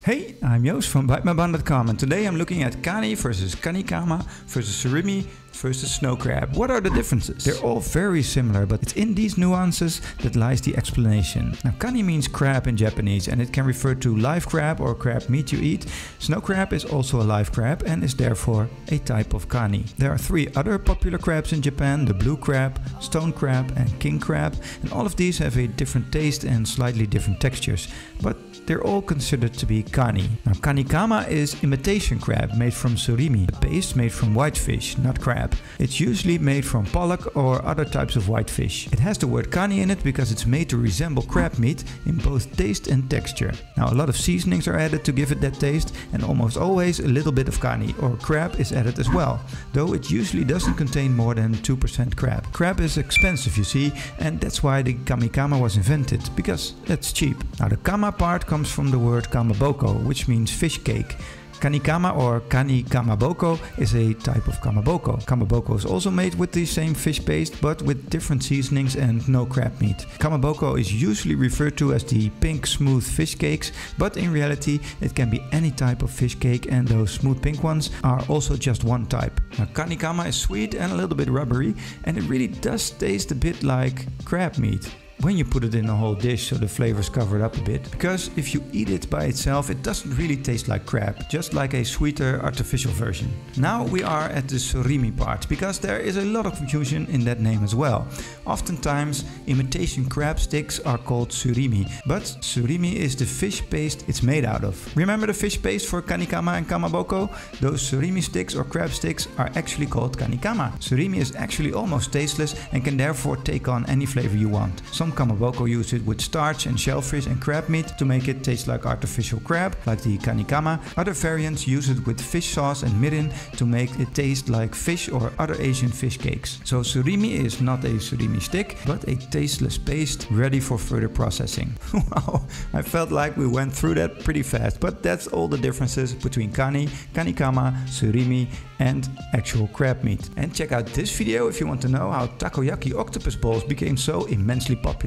Hey, I'm Joost from BiteMyBun.com and today I'm looking at Kani versus Kanikama versus Surimi versus snow crab. What are the differences? They're all very similar, but it's in these nuances that lies the explanation. Now, Kani means crab in Japanese and it can refer to live crab or crab meat you eat. Snow crab is also a live crab and is therefore a type of Kani. There are three other popular crabs in Japan: the blue crab, stone crab and king crab, and all of these have a different taste and slightly different textures, but they're all considered to be Kani. Now, Kanikama is imitation crab made from surimi, a paste made from whitefish, not crab. It's usually made from pollock or other types of whitefish. It has the word Kani in it because it's made to resemble crab meat in both taste and texture. Now, a lot of seasonings are added to give it that taste, and almost always a little bit of Kani or crab is added as well, though it usually doesn't contain more than 2% crab. Crab is expensive, you see, and that's why the Kanikama was invented, because it's cheap. Now, the kama part comes from the word kamaboko, which means fish cake. Kanikama or Kani kamaboko is a type of kamaboko. Kamaboko is also made with the same fish paste but with different seasonings and no crab meat. Kamaboko is usually referred to as the pink smooth fish cakes, but in reality it can be any type of fish cake, and those smooth pink ones are also just one type. Now, Kanikama is sweet and a little bit rubbery, and it really does taste a bit like crab meat when you put it in a whole dish so the flavors cover it up a bit. Because if you eat it by itself, it doesn't really taste like crab, just like a sweeter artificial version. Now we are at the surimi part, because there is a lot of confusion in that name as well. Oftentimes imitation crab sticks are called surimi, but surimi is the fish paste it's made out of. Remember the fish paste for kanikama and kamaboko? Those surimi sticks or crab sticks are actually called kanikama. Surimi is actually almost tasteless and can therefore take on any flavor you want. Some kamaboko use it with starch and shellfish and crab meat to make it taste like artificial crab, like the kanikama. Other variants use it with fish sauce and mirin to make it taste like fish or other Asian fish cakes. So surimi is not a surimi stick, but a tasteless paste ready for further processing. Wow, I felt like we went through that pretty fast, but that's all the differences between Kani, Kanikama, surimi and actual crab meat. And check out this video if you want to know how takoyaki octopus balls became so immensely popular.